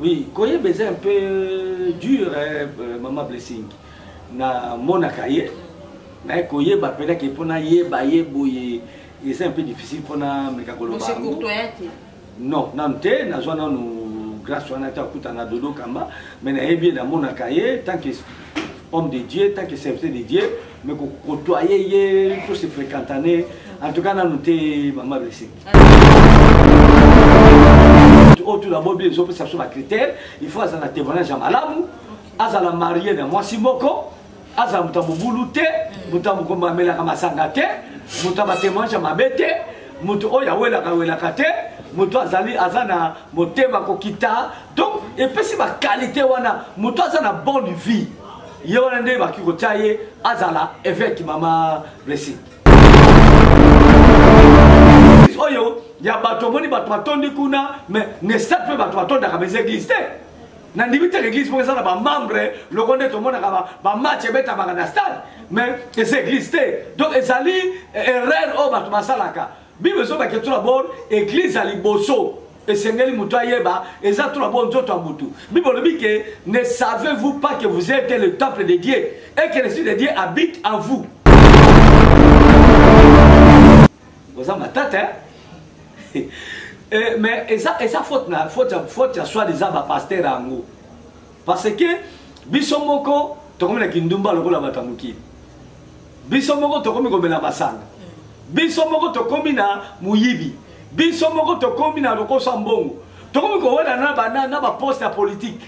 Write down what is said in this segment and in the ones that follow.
Oui, koye baiser un peu dur, maman Blessing. Na mon akaye, na koye ba peut-être que pour na yeba yeboye, c'est un peu difficile pour na mekakolo ba. Non, nante na zona nous grâce à nata kuta na dodo kamba, mais na bien na mon akaye tant que homme de Dieu, tant que serviteur de Dieu, mais qu'on côtoyer pour se fréquenter. En tout cas, na noté maman Blessing. Autour d'abord, bien sûr, ça sont les critères. Il faut avoir un témoignage à Malamu, à marié de moi Simoko, à Mutamu Boulouté, Mutamu Komamela Kamasangate, Mutamu témoignage à Mabete, Mutu Oyawela Kawelakate, Mutu Azali Azana Motema Kokita. Donc, et puis si ma qualité wana, Mutu Azana bonne vie. Yonande Bakikotaye, Azala, évêque Mama Blessing. Oyo, ya bato moni bato batondi kuna, mais ne stade pe bato batonda ka les églises te. Na ndibite l'église pour ça na ba membre, le konde to mona ka ba match beta ba na stade, mais les églises te. Donc ezali erreur o bato masalaka. Bible so ba ke tout d'abord église ali boso. Et sengeli muto ayeba, eza tout d'abord nzoto amutu. Bible le dit que ne savez-vous pas que vous êtes le temple de Dieu et que l'esprit de Dieu habite en vous. Vous avez ma tête, hein? Mais ça faute à soi des aba pasteur ango parce que bisomoko tokomi na kindumba lokola batamuki bisomoko tokomi komela basanga bisomoko tokomi na muyibi bisomoko tokomi na lokosa mbongo tokomi ko wala na ba poste politique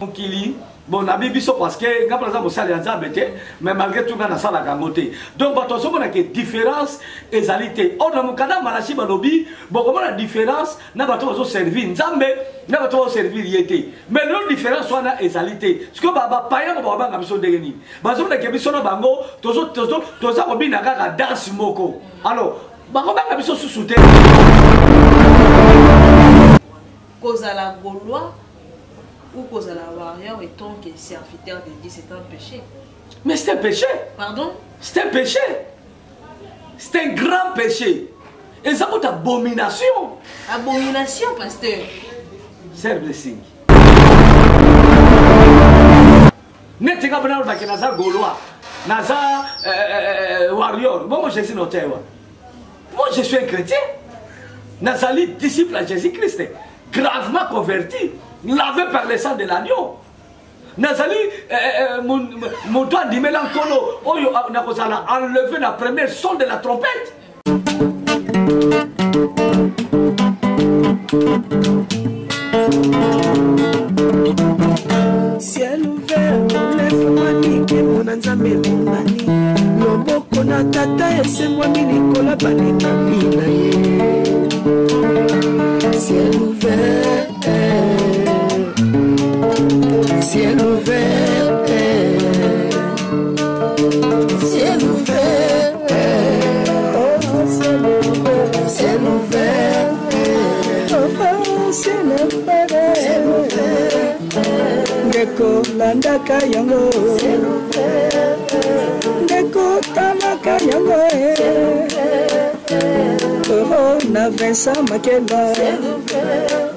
mukili. Bon, on a mis ça parce que, quand par exemple, ça les a mais malgré tout, on a ça la gamoté. Donc, attention, on a une différence et égalité. Or, dans mon cas, Malachi Banobi, bon, comment la différence, n'a pas trop servi, Nzambe, n'a pas trop servi, y était. Mais l'autre différence, soit la égalité. Ce que, bah, païen, on va avoir de gagner. Bah, on a une question de bango, tous ça, on a un danse moko. Alors, bah, on a une question sous soutien. Cause à la Gaulois. Ou cause à la warrior et tant que serviteur de Dieu, c'est un péché. Mais c'est un péché. Pardon? C'est un péché. C'est un grand péché. Et ça vaut abomination. Abomination, pasteur. C'est blessing. N'est-ce pas que Naza Gaulois, Naza warrior. Moi, je suis notaire. Moi, je suis un chrétien. Nazali, disciple à Jésus-Christ. Gravement converti. Lavé par le sang de l'agneau. Nazali, mon doigt dit mélancolo, on a enlevé la première son de la trompette. Ciel ouvert, lève-moi nique mon anzambe monani. Loboko na tata et c'est moi Nicolas Banina Minaye. Ciel ouvert. Ciel ouvert, ciel ouvert, oh, ciel ouvert, ciel ouvert, oh, ciel ouvert, ciel ouvert, Geko landaka yango, ciel ouvert, Geko tamaka yango, oh, na Vincent Makeba, ciel ouvert.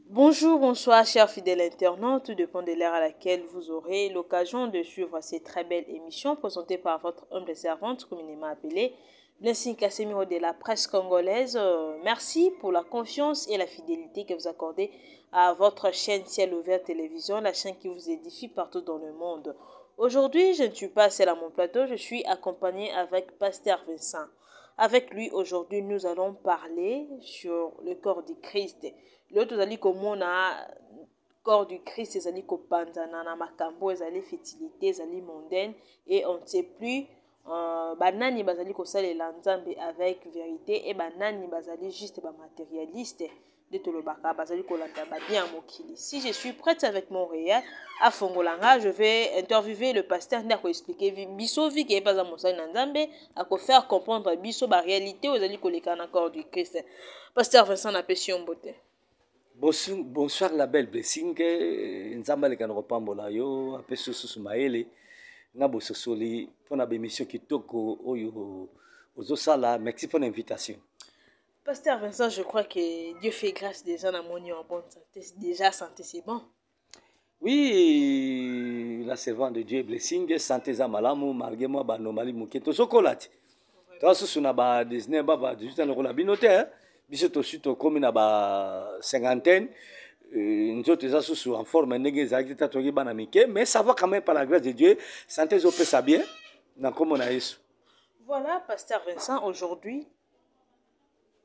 Bonjour, bonsoir, chers fidèles internautes, tout dépend de l'heure à laquelle vous aurez l'occasion de suivre cette très belle émission présentée par votre humble servante, communément appelée Blessing Casemiro de la presse congolaise. Merci pour la confiance et la fidélité que vous accordez à votre chaîne Ciel Ouvert Télévision, la chaîne qui vous édifie partout dans le monde. Aujourd'hui, je ne suis pas seule à mon plateau, je suis accompagnée avec Pasteur Vincent. Avec lui, aujourd'hui, nous allons parler sur le corps du Christ. L'autre, c'est que mon corps du Christ, c'est que panzana na makambo, c'est fertilité, c'est mondaine, et on ne sait plus. Banani bazali ko sala lanzambe avec vérité et banani bazali juste ba matérialiste de tolobaka bazali ko landa ba bien mokili. Si je suis prête avec mon réel à Fongolanga, je vais interviewer le pasteur n'a ko expliquer biso vi ke pas za mosala nanzambe à ko faire comprendre biso ba réalité ozali ko lekana corps du Christ. Pasteur Vincent na passion beauté. Bonsoir la belle Blessing, nzamba le kanoko pambola yo ape susu maele na bososoli pour na bémission kitoko oyo ozo sala. Merci pour l'invitation. Pasteur Vincent, je crois que Dieu fait grâce déjà dans mon en bonne santé. Déjà, santé, c'est bon. Oui, la servante de Dieu est blessing, santé za malamu, malgré moi, ba normali muketo sokolati. Toi, ce sont ba 19, ba 18 ans, on a binoté, hein. Biso to suite comme na ba cinquantaine. Nous autres, en forme, mais ça va quand même par la grâce de Dieu. Santé, zo peut ça bien. Voilà, Pasteur Vincent, aujourd'hui,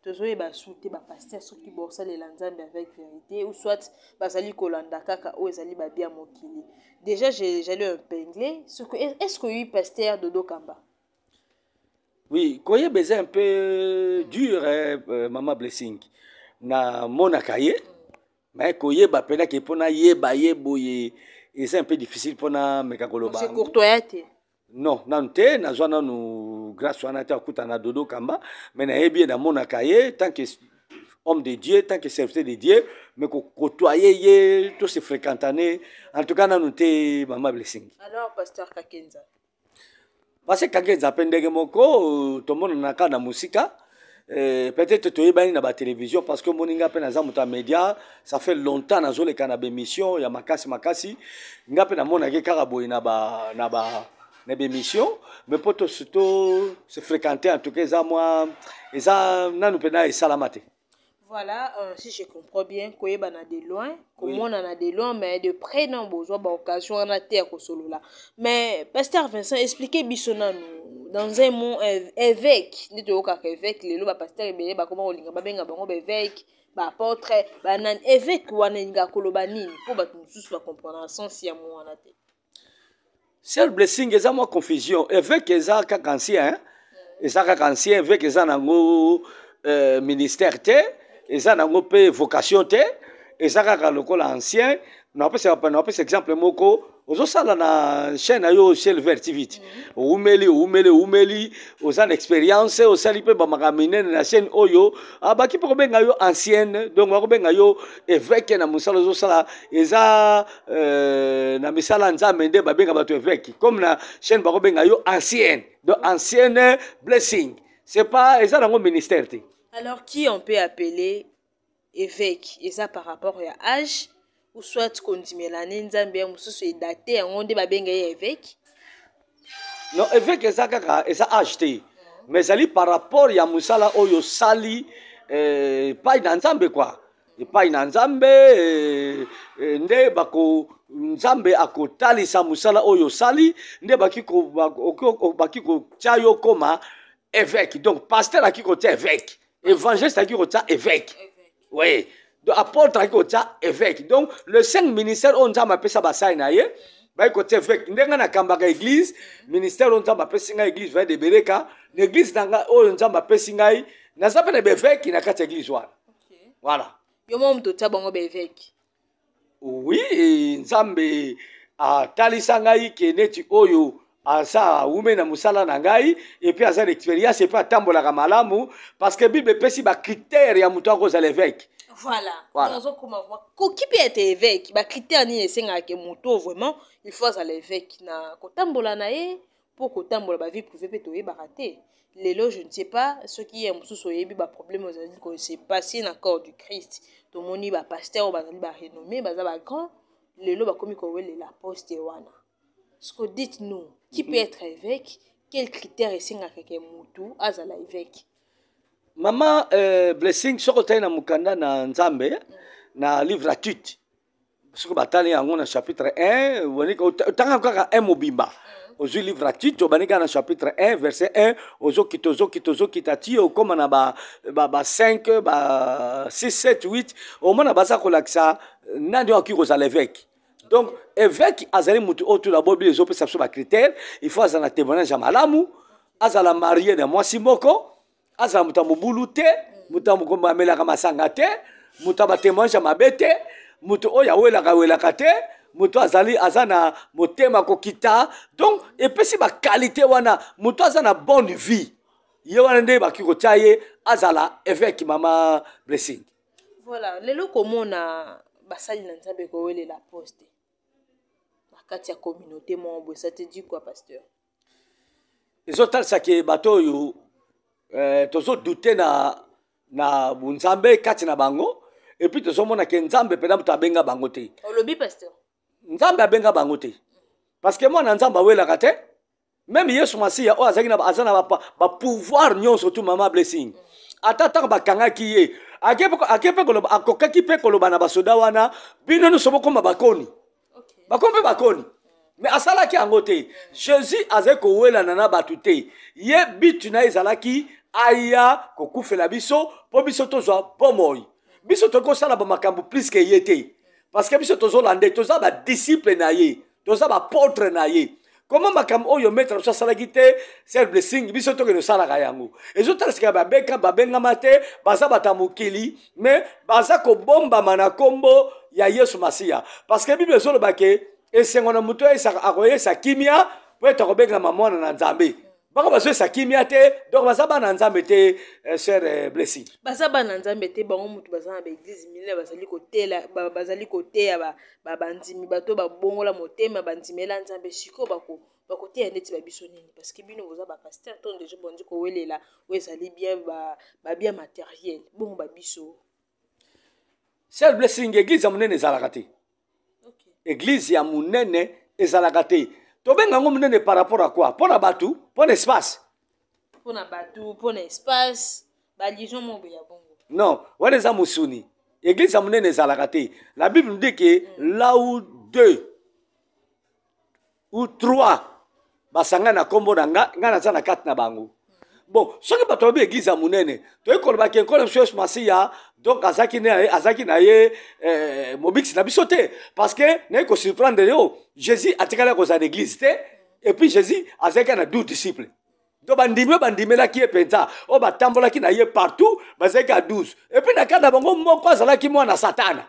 tozoye basouté ba pasteur soki bosalela nzambe avec vérité ou soit bazali kolanda kaka o ezali ba bien mokili. Déjà j'allais un pingler est-ce que oui pasteur Dodo Kamba? Oui, koye besoin un peu dur maman blessing. Na mona kaye mais koye ba pena ke pona yeba yeboye et c'est un peu difficile pona mekakoloba. C'est courtoyate. Non, nante na zwa nanu grâce wana ta kuta na Dodo Kamba mais na yebi na mona kaye tant que homme de Dieu, tant que serviteur de Dieu, mais qu'on côtoyer, tous ces fréquentaner, en tout cas, nous sommes maman blessing. Alors, pasteur Kakenza? Parce que Kakenza, pendant moko, tout le monde n'a qu'à la musique. Peut-être que tu es dans la télévision, parce que mon inga pe na zamuta média, ça fait longtemps na zole kana émission, ya makasi. Nga pe na mona ke karaboy na ba émission, mais pour tout surtout se fréquenter en tout cas ça moi, et ça na nous pena et salamate. Voilà, si je comprends bien, Koyeba na de loin, comment on a de loin, mais de près, non, besoin d'occasion on a terre au solo là. Mais Pasteur Vincent, expliquez Bissona nous dans un mot évêque, dit au cas évêque, les lois pasteur et bah comment on linga ba benga bango évêque, ba apôtre, ba nan évêque ou aninga kolobanini pour ba tous va comprendre en sens si à moi on a té. C'est blessing et ça moi confusion. Évêque et ça kaka ancien, et ça kaka ancien évêque et ça nango ministère té. Et ça n'a pas vocation té et ça kaka lokola ancien na pas exemple moko ozo sala na chaîne ayo ciel vertivite umeli oza expérience o sali pe ba makamine na chaîne oyo abaki po benga yo ancienne donc ba benga yo évêque na musala ozo sala eza na misala nzambe nde ba benga bato évêque comme na chaîne ba benga yo ancienne donc ancienne blessing c'est pas eza nango ministère té. Alors, qui on peut appeler évêque? Et ça par rapport à âge, ou soit qu'on dit Mélanie Nzambe, ou soit daté, on dit babenga évêque? Non, évêque, et ça acheté. Mais ça par rapport à Moussala Oyo Sali, pas dans Nzambe quoi. Et pas dans Nzambe, nde bako Nzambe akotali sa Moussala Oyo Sali, nde baki ko chayo koma évêque. Donc, pasteur a qui côté évêque. Évangéliste a qui côté évêque. Oui. Donc, apôtre a qui côté évêque. Donc, le 5 ministères, on a appelé ça bassin naie. Bah, côté évêque. N'enga na kambaka église. Ministère, on a appelé singa église. Va de bereka. L'église n'anga, on a appelé singa. N'a pas de évêque qui n'a qu'à église. Voilà. Yomo mtota bango évêque. Oui, Nzambe a talisangai qui neti oyo. Asa ume na musala na ngai et puis asa l'expérience et puis atambola ka malamu parce que Bible pesi ba critère ya mutu akoza l'évêque. Voilà. Dans comment voir qui peut être évêque, ba critère ni esenga ke mutu vraiment il faut à l'évêque na kotambola na ye pour kotambola ba vie privée pe toye ba raté. Lelo je ne sais pas ce qui est mususu yebi ba problème aux que c'est passé dans corps du Christ. To moni ba pasteur ba ba renommé ba za ba grand lelo ba komi ko wele la poste wana. Ce que dites-nous, qui peut être évêque? Quels critères est-ce que Moutou azala évêque? Maman blessing soko na mukanda na Nzambe na livre Tite. Soko batali yango na chapitre 1, wonika tanga kaka 1 mobimba. Ozu livre Tite obanika na chapitre 1 verset 1 ozo kitati okoma na ba 5 ba 6 7 8 au mona basa kolakisa nandi akiko za l'évêque. Donc, évêque, azali mutu autour de la Bible, les autres sont critères. Il faut azala témoignage à malamu, azala marié de moi simoko, azala mutamu bulute, mutamu komba melaka masangate, mutaba témoignage à mabete, mutu oya wela kate, mutu azali azana motema kokita. Donc, et puis si ba qualité wana, mutu azana bonne vie. Yewana nde ba kiko chaye, azala évêque mama blessing. Voilà, lelo comment na basali na Nzambe ko wele la poste. Katia communauté mon ça te dit quoi pasteur? Les autres ça que bateau yo tozo douter na na nzambe kati na bango et puis tozomona ke nzambe pena mutu abenga bango te. Olobi pasteur. Nzambe abenga bango te. Parce que moi na nzambe awelaka te. Même Yesu Masiya o azaki na azana ba pouvoir nyonso tout mama blessing. Ata taka bakangaki ye. Akepe koloba akokaki pe koloba na basoda wana bino no sobo koma bakoni. Okay. Bakombe bakoni. Mais asalaki yango te. Jésus azaki kowela na batu te. Ye bitu na ezalaki aya kokufela biso po biso tozwa bomoi. Biso tokosala ba makambo plus que ye te. Parce que biso tozolande toza ba disciple na ye, toza ba apôtre na ye. Comment makambo oyo mettre ça salaki te, c'est blessing biso tokeno salaka yango. Ezotalisika ba benga mate, baza batamukili, mais baza ko bomba mana kombo ya Yesu Masiya. Parce que Bible ezoloba ke esengo na muto akoye sa kimia po etokobenga mamona na Nzambe. Bako baso sa kimia te, donc baza bana Nzambe te, sœur blessing. Baza bana Nzambe te, bango mutu baza na ba église mille bazali kotela, bazali koteya ba bandimi bato ba bongola motema bandimela Nzambe siko bako teya neti ba biso nini parce que bino boza ba pasteur ton déjà bondi ko welela o ezali bien ba bien matériel. Bon ba biso. Sœur blessing église ya munene ezalaka te. OK. Église ya munene ezalaka te. Tobenga ngo munene par rapport à quoi? Pour na batu, pour l'espace. Pour na batu, pour l'espace, ba liaison mo ya bongo. Non, wale za musuni. Église ya munene ezalaka te. La Bible nous dit que là où 2 ou 3 basanga na kombo na nga na za na 4 na bango. Bon, soki bato babi église ya munene, toye koloba ke nkolo Yesu Masiya, donc azaki na ye mobiksi na biso te parce que naye ko surprendre yo Jésus atikala ko za l'église te et puis Jésus azaki na 12 disciples. Donc bandimelaki ye penza, o batambolaki na ye partout, bazaki à 12. Et puis na kanda bango moko azalaki mwana Satana.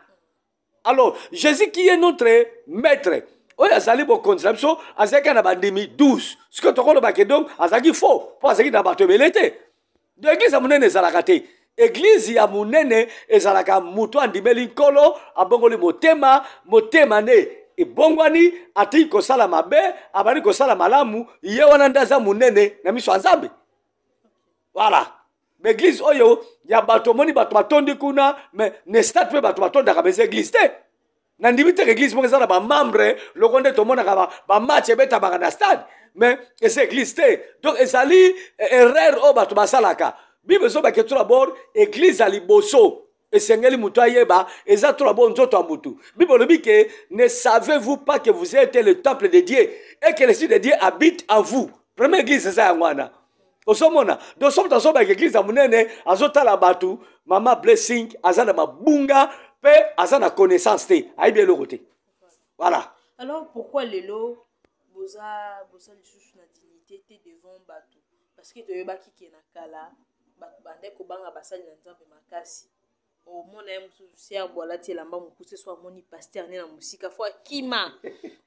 Alors, Jésus qui est notre maître, oyo azali bokonzi biso azaki na bandimi 12. Ce que tokoloba ke donc azaki faux, po azaki na bato ebele te. De église ya munene ezalaka te. Église ya munene ezalaka mutu andimeli nkolo abongoli motema ne ebongwani ati kosala mabe abali kosala malamu ye wana ndaza munene na miso Nzambe. Voilà. L'église oyo ya bato moni bato batondi kuna mais ne stade pe bato batondaka bez église te. Na ndimi te église mo ezala ba membre lokonde to mona ba match beta ba na stade mais c'est église te. Donc ezali erreur o bato basalaka. Bible so ba ke tout d'abord église ali boso esengeli mutu ayeba eza tout d'abord nzoto ya mutu. Bible dit que ne savez-vous pas que vous êtes le temple de Dieu et que l'esprit de Dieu habite en vous. Première église c'est ça ngwana. Osomona donc somo taso ba église ya munene azotala batu mama blessing azana mabunga pe azana connaissance te ayibi eloko te. Voilà. Alors pourquoi lelo boza lisusu na dignité te devant batu parce que toyebaki ke na kala bande ko banga basali na Nzambe makasi o mona ye mususu serbo alati elamba mokuse so amoni pasteur ne na musika fo akima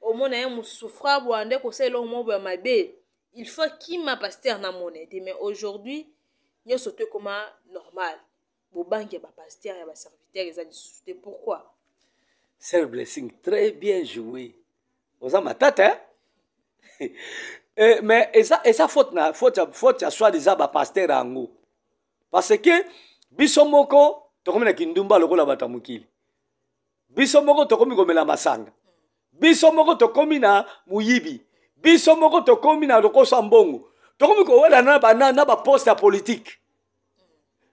o mona ye mususu frabo ande kosala eloko moko ya mabe il faut kima pasteur na monete mais aujourd'hui nyonso te koma normal bobangi ya bapasteur ya baserviteur eza lisusu te pourquoi? C'est blessing très bien joué oza matata mais eza faute ya soi-disant bapasteur yango parce que biso moko tokomi na kindumba lokola bato ya mokili biso moko tokomi komela masanga biso moko tokomi na muyibi biso moko tokomi na lokosa mbongo tokomi kowela na baposte ya politique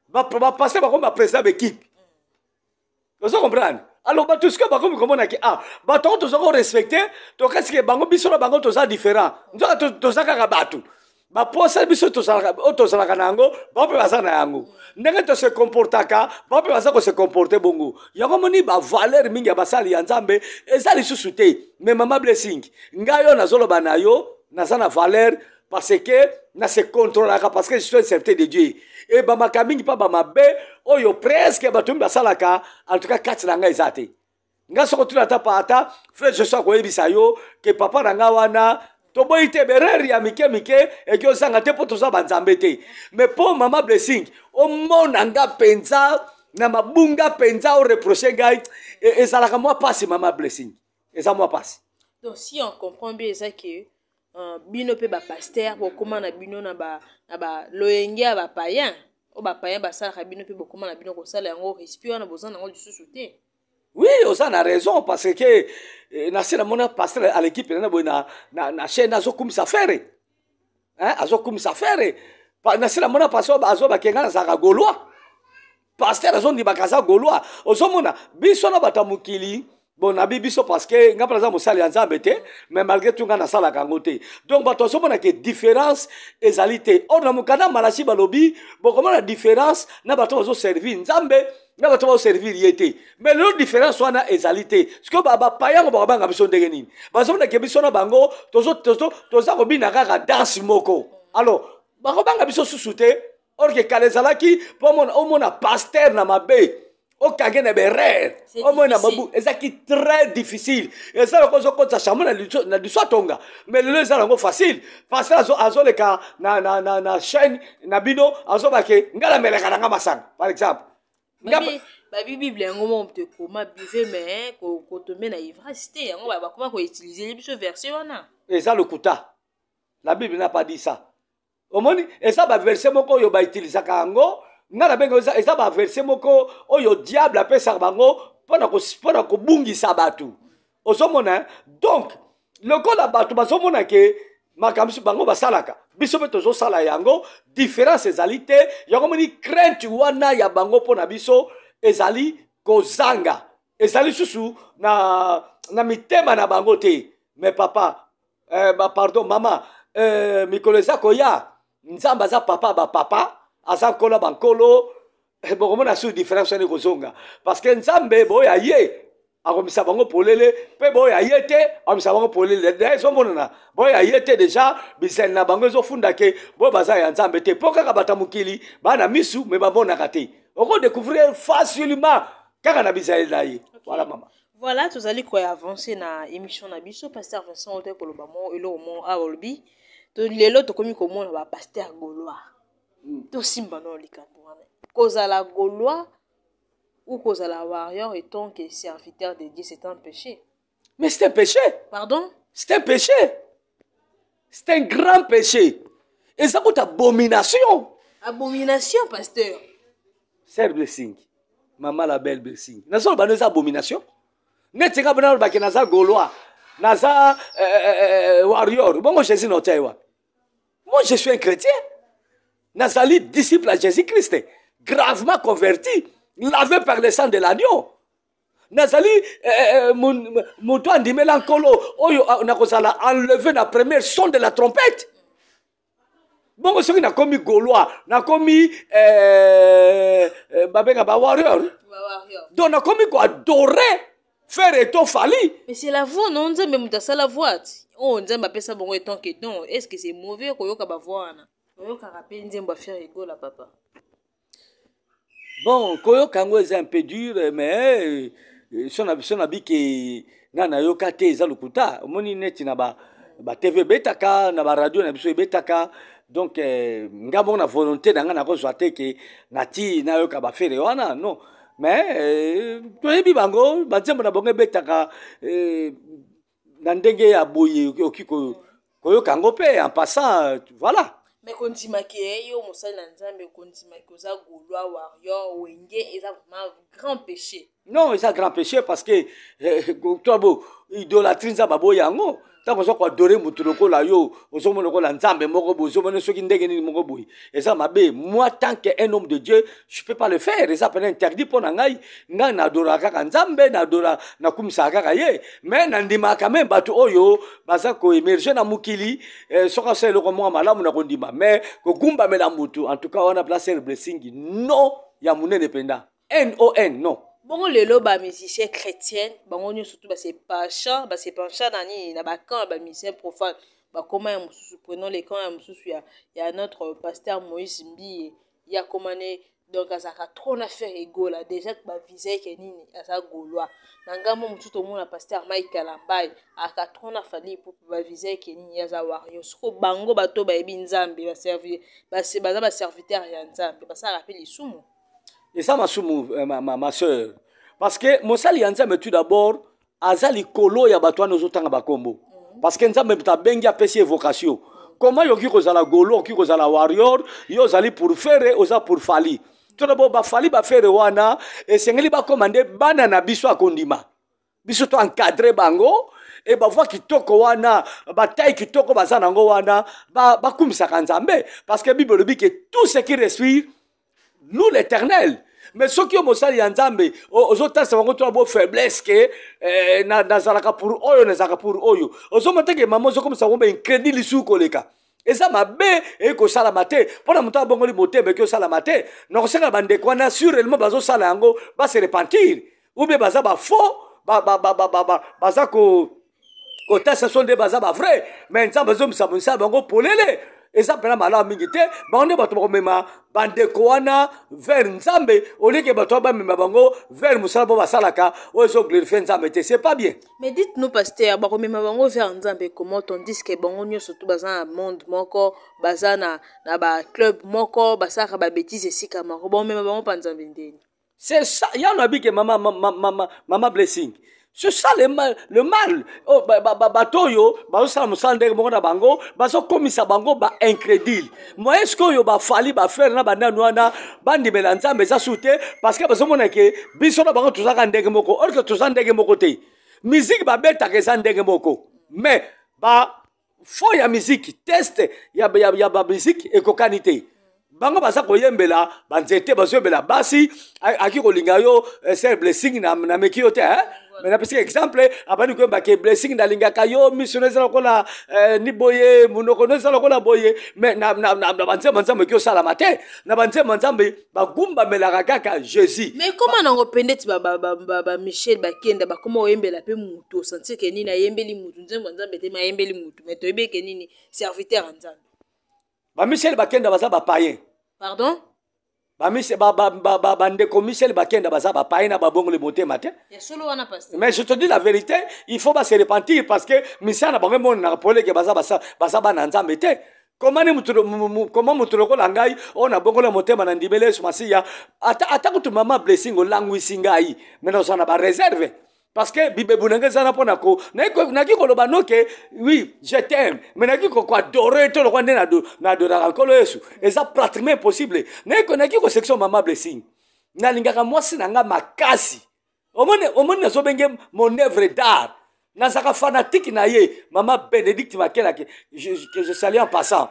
bapasteur bakomi baprésident d'équipe ozo comprendre alors bato sikoyo bakomi komona ke bato oyo toza korespecte tokasi ke bango biso na bango toza différent nzoka toza kaka bato baposa biso tozalaka na yango bao mpe baza na yango ndenge tose comportaka bao mpe baza kose comporte bongo yango moni bavaler mingi ya basali ya Nzambe eza lisusu te mais mama blessing ngai oyo nazoloba na yo naza na valeur parce que nase contrôlaka parce que je suis un serviteur de Dieu e bamaka mingi mpa bamabe oyo presque bato mingi basalaka en tout cas kati na ngai eza te ngai soko tuna ata frère je sois koyebisa yo ke papa na ngai wana toboyi te bereri ya mike eki ozanga te mpo toza banzambe te mais mpo mama blessing omona nga penza na mabunga penza oreproche ngai ezalaka mwa pasi mama blessing eza mwa pasi. Donc si on comprend bien eza ke bino pe bapasteur bokoma na bino na ba loyenge ya bapayen o bapaya basalaka bino mpe bokoma na bino kosala yango respire wana boza nango lisusu te. Oui, oza na raison parce que nasi na mona pasteur à l'équipe na boy na chaîne azokumisa fere. Hein, azokumisa fere. Nasi na mona pasteur azo bakenga na zaka gaulois. Pasteur azondi bakaza gaulois. Ozomona biso na batamukili bon nabi biso parce que nga plaza mosali ya Nzambe te mais malgré tout nga na sala kango te. Donc bato ozomona ke différence ezali te. Or na mukana malachi balobi bokomona la différence na bato ozo servir Nzambe. Na bato ba servir yete mais le différence wana ezalité parce que baba payango ba banga biso ndenge nini bazo na ke biso na bango toza ko bina kaka danse moko alors ba ko banga biso susute or que kalezalaki po mona pasteur na mabe o kage na berere o mona babu ezaki très difficile et ça ko zo ko tsa chamona na diso tonga mais le ça ngo facile pasteur azo le ka na chaîne na bino azo ba ke ngala meleka na masanga par exemple. Babi Bible yango mo te koma bive mais ko tombe na ivresse te yango ba koma ko utiliser biso verset wana. Et ça le kuta. La Bible n'a pas dit ça. Omoni et ça ba verset moko yo ba utiliser kango ngala bengo ça et ça ba verset moko oyo diable apesa bango pona ko bungisa batu. Ozomona donc le ko la batu bazomona ke makamisi bango basalaka biso pe tozo sala yango différence ezali te yango moni crainte wana ya bango pona biso ezali kozanga ezali susu na mitema na bango te mais papa pardon mama mikolo eza koya Nzambe aza papa ba papa aza kola bankolo bokomona su différence wana kozonga parce que Nzambe boya ye akomisa bango polele pe boya yete akomisa bango polele dezo monana boya yete déjà bisel na bango ezofunda ke bo baza ya Nzambe te po kaka batamukili bana misu me babonaka te oko découvrir facilement kaka na bisel na ye. Voilà maman. Voilà tozali ko avancer na émission na biso pasteur Vincent Ote koloba mo elo mo awolbi to lelo to komi komona ba pasteur gaulois to simba no likambo wana kozala gaulois ou cause à la warrior et tant que serviteur de Dieu, c'est un péché. Mais c'est un péché. Pardon? C'est un péché. C'est un grand péché. Et ça coûte abomination. Abomination, pasteur. C'est blessing. Maman la belle blessing. N'a pas de abomination. N'est pas de que naza gaulois, naza warrior. Bon, moi je suis noté. Moi je suis un chrétien. Nazali disciple à Jésus-Christ, gravement converti. Lavé par le sang de l'agneau. Nazali, mon toit dit mélancolo, on a enlevé la première son de la trompette. Bon, ce qui n'a commis Gaulois, n'a commis warrior. Donc, n'a commis quoi adorer, faire et ton fali. Mais c'est la voix, non? On dit même dans la voix. On dit ma ça bon étant que non. Est-ce que c'est mauvais qu'on yoka ba voix na? Yoka rappel on dit on faire ego la papa. Bon, koyo kango est un peu dur, mais son habit que nana yoka te za lukuta. Moni neti na ba TV betaka na ba radio na biso betaka. Donc ngamo na volonté na ngana ko zwate ke nati na yoka ba fere wana non. Mais toyebi bango banzembo na bonge betaka na ndenge ya boye okiko koyo kango pe en passant voilà. Mais quand tu m'as yo mosali na Nzambe quand tu m'as koza gaulois warrior wenge eza vraiment grand péché. Non, c'est un grand péché parce que toi bo idolâtrie za babo yango tant qu'on adorer mutu lokola yo ozomo lokola Nzambe moko bo ozomo soki ndenge ni moko boy. Et ça mabe moi tant qu'un homme de Dieu, je peux pas le faire et ça peut interdit pour ngai nga na adora kaka Nzambe na adora na kumisa kaka ye mais na ndima quand même batu oyo baza ko émerger na mukili soka c'est le comment malamu na kondima mais ko gumba mela mutu en tout cas on a placé le blessing non ya munene penda NON non. Bon lelo ba musicien chrétien bango nyo surtout ba c'est penchant nani na ba camp ba musicien profane ba comment mususu prenons les camps mususu ya notre pasteur Moïse Mbi ya komane donc azaka trop na faire ego là déjà ba viser ke nini asa gaulois nangamo mususu to mona pasteur Mike Kalambai aka trop na fali pour ba viser ke nini asa warrior soko bango bato ba ebi Nzambe ba servir ba serviteur ya Nzambe ba ça rappelle isumu. Et ça, ma soeur. Parce que Mosali Nzambe tout d'abord, Azali Kolo ya batwa nos otanga bakombo. Parce que Nzambe ta bengi apesi vocation. comment yoki kozala golo oki kozala warrior yo zali pour faire oza pour fali to d'abord ba fali ba faire wana esengeli ba commander bana na biso akondima biso to encadrer bango et ba voix kitoko wana ba taille kitoko baza nango wana ba kumisaka nzambe parce que Bible dit que tout ce qui respire nous l'Éternel. Mais ceux qui ont mosali ya nzambe ozotasa bango to bo faiblesse que nazalaka pour oyo nazalaka pour oyo ozomoteke mama ozokomisa ngombe incrédit lisu koleka eza mabe ekosala mate mpona moto abongoli motema ekosala mate nakosenga bandeko wana sûrement bazosala yango base repentir ou bien baza bafaux baza kotasa so nde baza bavrai mais nzambe azomisa mosala bango polele eza mpena malamu mingi te bango nde bato bakomema bandeko wana vers nzambe olike bato bamema bango vers mosala bo basalaka oyo ezoglorifie nzambe te c'est pas bien. Mais dites-nous pasteur bakomema bango vers nzambe comment on dit que bango nyonso tu baza na monde moko baza na ba club moko basalaka babétise esika moko bomema bango pa nzambe ndeni. C'est ça yana bike mama blessing. C'est ça le mal. Oh, batoyo, basala musala ndenge moko na bango, baso komisa bango ba incrédule. Moi est-ce que yo ba fali ba faire na banda nwana bandi melanzambe za soute parce que baso mona ke biso na bango tuzaka ndenge moko, or que tuzaka ndenge moko te. Musique ba beta ke za ndenge moko. Mais ba fo ya musique test ya ba musique ekokanité. Bango baza koyembela banzete bazoyembela basi aki kolinga yo c'est blessing na meki yo te hein. Mais napesi exemple abani ko ba ke blessing na linga kayo missionnaire lokola ni boye munoko no sala lokola boye mais na banze manzambe ki osala mate na banze manzambe bagumba melaka kaka Jésus. Mais comment nango pendeti ba Michel Bakenda ba comment oyembela pe mutu sentir ke nini ayembeli mutu nzembo nzambe te mayembeli mutu mais toyebe ke nini serviteur nzambe. Ba Michel Bakenda baza ba païen. Pardon? Bandeko Michel Bakenda baza ba païen na babongo le monté matin. Mais je te dis la vérité, il faut pas se repentir parce que Michel na bango na polé ke baza ba nzambe te. Comment mutuloko langai on a bongo le monté manandibele sumasiya ata kutu mama blessing o languisingai mais on a ba réserve. Parce que Bible Bunangazana Ponako, Naki Kolobanoke, oui, je t'aime, mais Naki Koko adorer tout le roi n'a Kolosu. Et ça pratiquement impossible. Naki ko section Mama Blessing. Nalingaka moi sinanga makasi. Au moins na sobenge mon œuvre d'art. Nazaka fanatique na ye, Mama Bénédicte Makela que je salue en passant.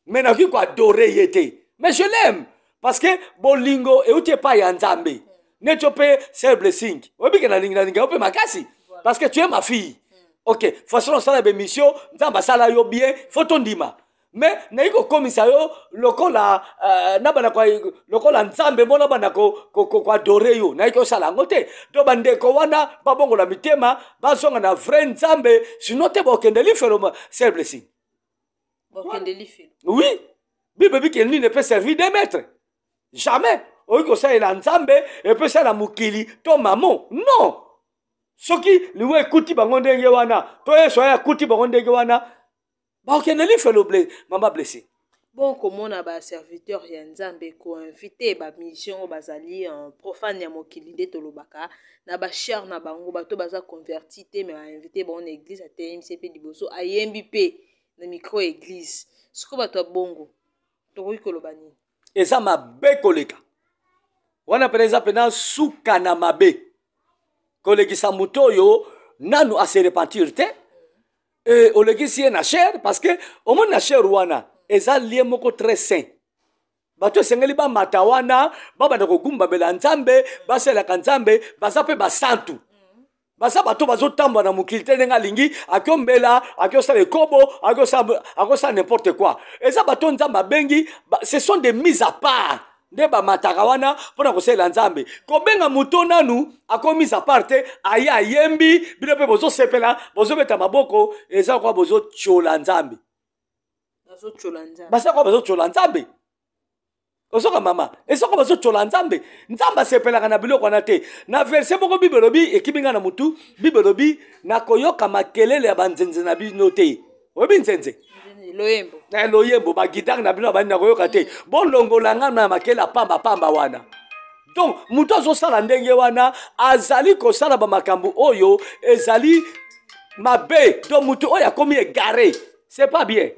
Mais Naki ko adorer yete. Mais je l'aime parce que Bolingo et utie pa ya Nzambe. N'es-tu c'est blessing. Parce que tu es ma fille. Ok, façon ça la mission, nzamba sala yo bien, faut ton dima. Mais naiko komisa yo lokola nabana kwa lokola nzambe mona bana ko adore yo. Naiko sala ngote. Do bande ko wana babongo la mitema, basonga na vrai nzambe, sinon te bokendeli felo c'est blessing. Bokendeli felo. Oui. Bible dit qu'il ne peut servir des maîtres. Jamais. Oui, que ça est l'ensemble, et puis ça la mukili, ton maman. Non! Ce qui lui écoute bangonde wana, toi soya écoute bangonde wana, bah ok ne lui fait le blé, maman blessé. Bon, comme on a ba serviteur ya nzambe ko invité ba mission bazali en profane ya mokili de tolobaka, na ba cher na bango bato baza converti te mais invité bon église à TMCP diboso ayembi pe na micro église. Ce que bato bongo, to ko kolobani. Et ça m'a békoleka. Wana peneza pena suka na mabe. Kolegisa mutoyo nanu a se repentir te. Et olegisi na cher parce que au moins na cher wana eza lié moko très sain. Bato sengeli ba matawana baba ndako gumba bela nzambe basela kanzambe basape basantu. Basa bato bazotamba na mukilite nenga lingi akyombela akyosa le kobo akosa n'importe quoi. Eza bato nzamba bengi ce sont des mises à part. Ndeba matakawana pona kosela nzambe kobenga muto nanu akomisa parte aya yembi bino pe bozo sepela bozo beta maboko eza kwa bozo chola nzambe basa kwa bozo chola nzambe osoka mama eza kwa bozo chola nzambe nzamba sepela kana biloko na te na verset moko bibelobi ekibinga na mutu bibelobi na koyoka makelele ya banzenze na bino te obi nzenze loyembo na loyembo ba guitare na bino bani na koyoka te bon longolanga na makela pamba wana donc muto zo sala ndenge wana azali ko sala ba makambu oyo ezali mabe donc muto oyo akomi égaré c'est pas bien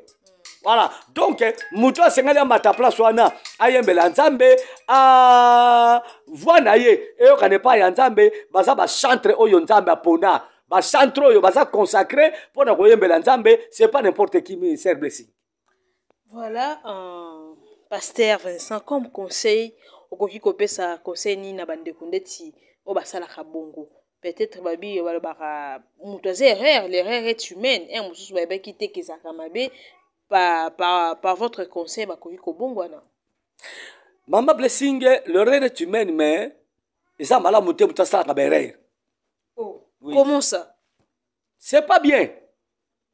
Voilà. Donc, mutu asengali amata place wana ayembela nzambe voix naye eyokane pa ya nzambe baza ba chantre oyo nzambe apona ba chantre oyo baza consacré pona koyembela nzambe, c'est pas n'importe qui ministère blessing. Voilà, pasteur Vincent, comme conseil okoki kopesa conseil ni na bande kundeti o basala kabongo. Peut-être babi balobaka mutu aze erreur, l'erreur est humaine, un mususu babe kite kezaka mabe par votre conseil bakoki kobongo wana. Mama blessing, l'erreur est humaine mais ça mala mutu mutasala ka erreur. Oh, oui. Comment ça? C'est pas bien.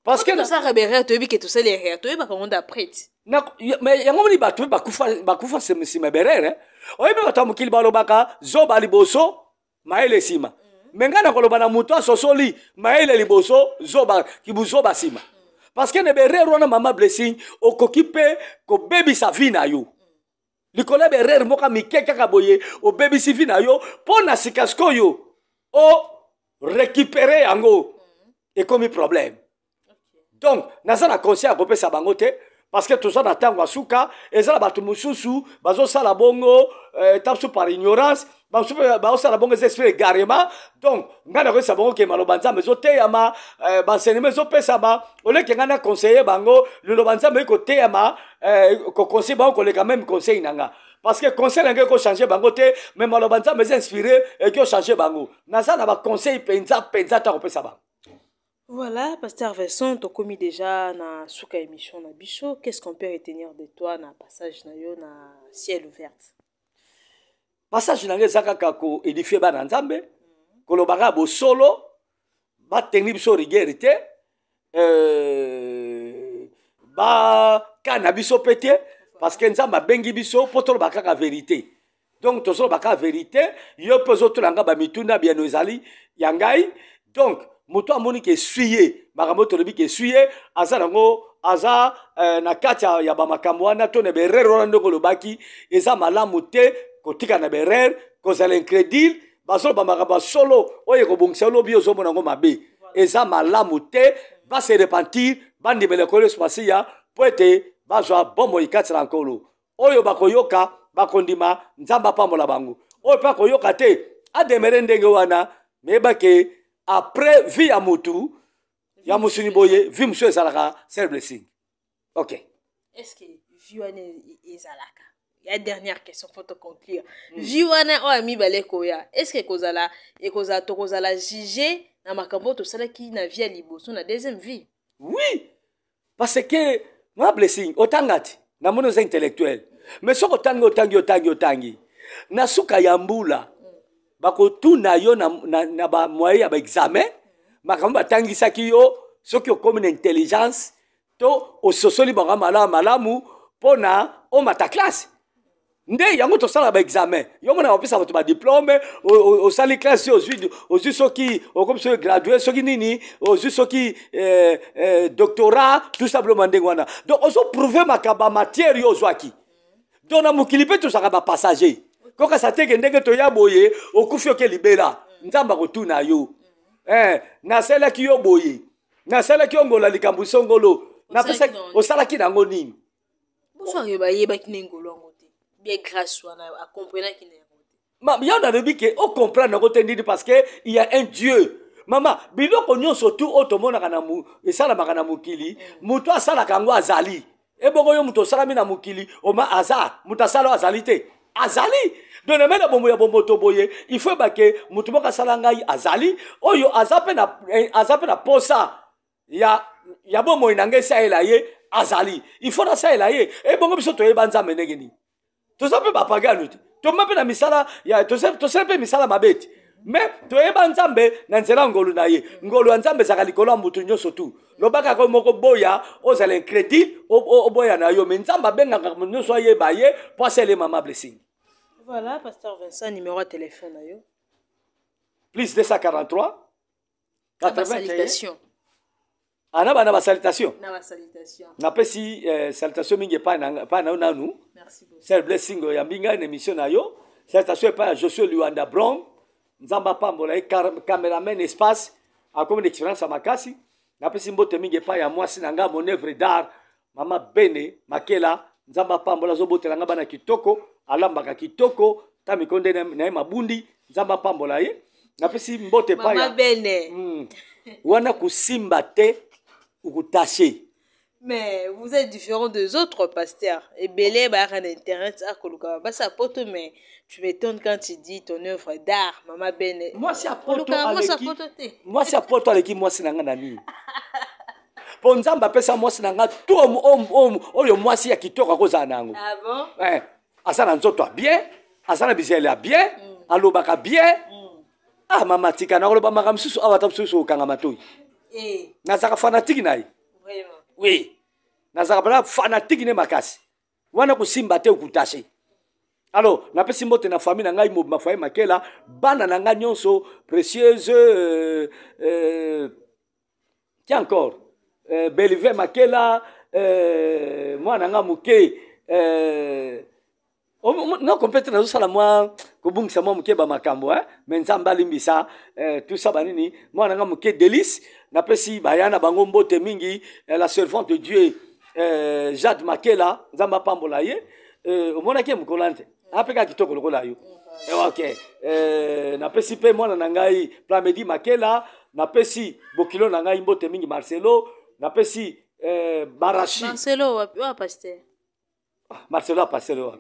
Parce que ça erreur, tu veux que tout ça l'erreur, tu veux pas comment d'après. Mais yango ni batu bakufa c'est ma erreur. Oyebi batamukili balobaka zoba liboso maele sima. Mengana koloba na mutu asosoli maele liboso zoba kibuzoba sima. Parce que ne berere wana mama blessing okoki pe ko baby sa vie na yo. Likolo berere moka mikeka kaboye o baby si vie na yo pona sikasko yo o récupérer yango et comme problème. Donc naza na conseil ko pesa bango te parce que tout ça na tango asuka ezala batu mususu bazo sala bongo tapsu par ignorance bazo sala bongo esprit égarement. Donc ngana ko sa bongo ke malobanza mezo teyama banseneme zo pesa ba ole ke ngana conseiller bango le lobanza me ko teyama ko conseiller bango ko le quand même conseil nanga parce que conseil nanga ko changer bango te mais malobanza me inspirer et ko changer bango naza na ba conseil penza ta ko pesa ba. Voilà, pasteur Vincent, tu as commis déjà na souka émission na bicho. Qu'est-ce qu'on peut retenir de toi na passage na yo na ciel ouvert? Passage na ngeza kako édifier ba na nzambe, kolobaka bo solo, ba tenir biso rigueur te, ba kana biso pété parce que nzamba bengi biso poto baka ka vérité. Donc to solo baka vérité, yo pezo to langa ba mituna bien ozali yangai. Donc moto amoni ke suye makambo tolobi ke suye aza nango aza na kati ya bamakambo wana to ne berere wana ndoko lobaki eza malamu te kotika na berere kozala incrédule basolo bamakambo solo oye kobongisa lobi ozomona ngo mabe eza malamu te ba se repentir bandimele ko espasi ya po ete bazwa bombo ikati na nkolo oyo bakoyoka bakondima nzamba pambola bango oyo pa koyoka te ademere ndenge wana mebake après vie ya mutu ya musuni boye vie musu ezalaka self blessing. Ok. Est-ce que vie wana ezalaka? La dernière question faut te conclure. Vie wana o ami bale koya. Est-ce que kozala to kozala juger na makambo to sala ki na vie liboso na deuxième vie? Oui. Parce que ma blessing otangati na mono intellectuel. Mais soko otangi. Na suka ya mbula. Bako tuna yo na ba moyen ya ba examen makambo batangisaki yo soki okomi na intelligence to ososoli bango malamu pona o mata classe nde yango tosala ba examen yo mona opesa bato ba diplôme osali classe ozwi soki okomi soki gradué soki nini ozwi soki doctorat tout simplement ndenge wana donc ozo prouver makaba matière yo ozwaki donc na mokili pe tosaka ba passager koka sateke ndenge to ya boye okufi oke libela nzamba kotuna yo na sela ki yo boye na sela ki ongola likambu songolo na pesa osala ki nango nini bonsoir yo ba yeba ki ngolo ngote bien grâce wana a comprendre ki ngote ya na lebi ke o comprendre ngote ndini parce que il y a un Dieu mama biloko nyonso tu otomona kana mu esala makana mukili muto asala kango azali eboko yo muto sala mina mukili oma aza mutasala azali te azali donc mena bombo ya bombo toboye il faut bake mutu moka sala ngai azali oyo azape na posa ya bombo inange saela ye azali il faut na saela ye e bongo biso to yebanza menegeni to sape ba pagano to mape na misala ya to sape misala mabeti mais to yebanza mbe na nzela ngolu na ye ngolu nzambe zaka likolo mutu nyoso tu lobaka ko moko boya ozala incrédule oboya na yo mais nzamba benga nyoso ye baye pour sele mama blessing. Voilà, pasteur Vincent, numéro de téléphone. Plus 243 81. Salutation. Na salutation. Na salutation. Na pesi salutation mingi pa na nous. Merci beaucoup. C'est blessing ya mbinga une émission na yo. Salutation pa Joshua Luanda Brown. Nzamba pambola cameraman espace a comme une expérience à makasi. Na pesi mbote mingi pa ya moi sinanga mon œuvre d'art Mama Bene Makela nzamba pambola zobotela nga bana kitoko alambaka kitoko ta mikonde na mabundi nzamba pambola ye napesi mbote pa ya Mama Bene wana kusimba te ukutache. Mais vous êtes différent des autres pasteurs. Et Belé, bah, en internet, bah, ça pote, mais tu m'étonnes quand tu dis ton œuvre d'art, Mama Bene. Moi, c'est à poto moi, c'est à poto avec qui moi, c'est nanga nani. Pour nous, on appelle ça moi, c'est nanga tout oh, moi, c'est à qui toi, cause anango. Ah bon? Ouais. Asana nzoto bien, asana bizela bien, alobaka bien. Ah, mama tika na oloba makamsusu awatamsusu kangamatoi. Eh. Nazaka fanatique naï. Vraiment. Oui. Nazaka fanatique ne makasi. Wana kusimba te ukutache. Alors, na pesi mbote na famille na ngai ma famille Makela, bana na nga nyonso précieuse qui encore Belive Makela moi na nga muke non complètement na sala moi kobungisa moi muke ba makambo mais nzamba limbisa tout ça banini moi na nga muke Délice na pesi bayana bango mbote mingi la servante de Dieu Jade Makela nzamba pambola ye omona ke mukolante apeka kitoko lokola yo OK na pesi pe mwana na ngai Plamedi Makela na pesi bokilo na ngai mbote mingi Marcelo na pesi Barashi Marcelo wa pasteur Marcelo pasteur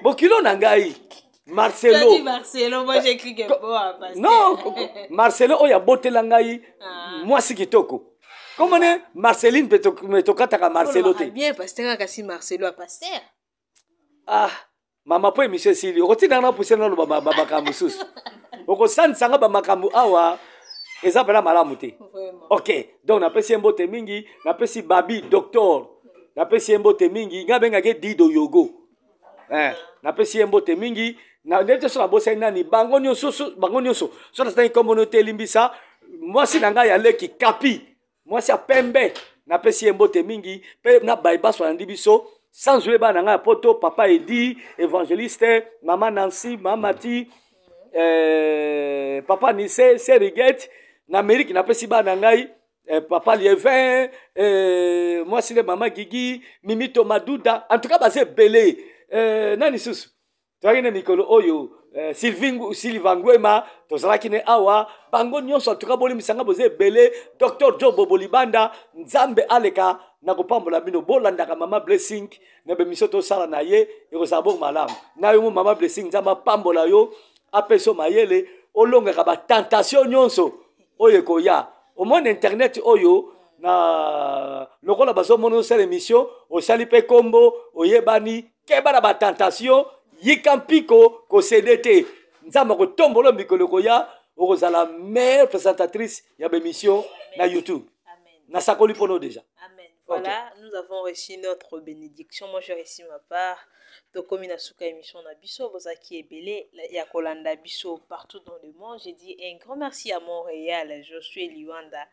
bokilo na ngai Marcelo. Dit Marcelo, moi j'écris que bon, non, Marcelo oya botela ngai moi si kitoko. Comment est Marceline me tokataka Marcelo te. Bien pasteur kasi Marcelo a pasteur. Ah, mama po emission sili. Okotina na pusena lo baba kamusus. Okosan sanga ba makamu awa eza bela malamu te. OK, donc na pesi mbote mingi, na pesi babi docteur. Na pesi mbote mingi, ngabenga ke Dido Yogo. Na pesi mbote mingi, na ndete so na bosa nani bango nyonso so na tani communauté limbisa, moi si nanga ya leki kapi. Moi si apembe, na pesi mbote mingi, pe na baiba so ndibiso. Sans jouer ba nanga poto papa Edi évangéliste maman Nancy mamati papa Nisse Seriguet na Amérique na pesi ba nangai papa Lievin moi si le maman Gigi Mimito Madouda en tout cas basé belé nani susu toyine mikolo oyo Sylvain tozalaki ne awa bango nyonso en tout cas boli misanga bosé belé docteur Joe Bobolibanda nzambe aleka na kopambola bino bolandaka mama blessing na bemiso to sala na ye ekozabo malamu na yo mama blessing nzamba pambola yo apeso mayele olongaka ba tentation nyonso oyo koya au monde internet oyo na lokola bazo mono sala émission o sali pe kombo oyebani keba ba tentation yikampiko ko CDT nzamba ko tombolo mikolo koya okozala meilleure présentatrice ya émission na YouTube. Na sakoli pono déjà. Amen. Voilà, okay. Nous avons reçu notre bénédiction. Moi, j'ai reçu ma part. Donc, comme il y a une émission na biso, Bozaki et Belé, il y a Kolanda biso partout dans le monde. J'ai dit un grand merci à Montréal, Josué Liwanda.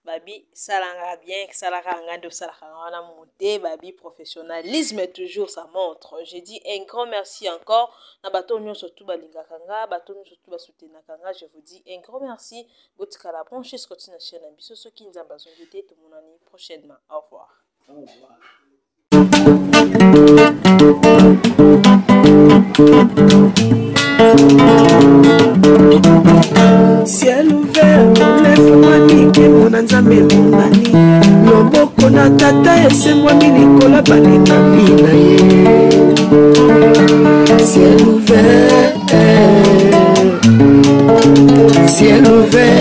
Babi, salanga bien, salanga ngando, salanga monté, babi, professionnalisme toujours, ça montre. J'ai dit un grand merci encore. Na bato nyo surtout balinga kanga, bato nyo surtout basutena kanga. Je vous dis un grand merci. Botika la branche, ce continue chaîne na biso, ceux qui nous ont besoin de tout mon année prochainement. Au revoir. Au revoir. Ciel ouvert, lève-moi nique mon nzambe monani loboko na tata ese-moi milikola balinga mina ye ciel ouvert